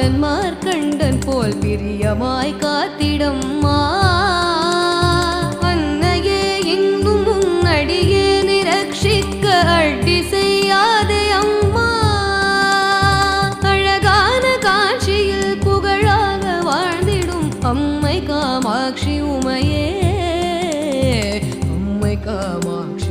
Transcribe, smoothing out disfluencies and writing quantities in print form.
பாலன் மார்க்கண்டன் போல் பிரியமாய் காத்திடம்மா அன்னையே இன்னும் முன்னடியே நிரக்ஷிக்க அடி செய்யாதே அம்மா அழகான காட்சியில் புகழாக வாழ்ந்திடும் அம்மை காமாட்சி உமையே அம்மை காமாட்சி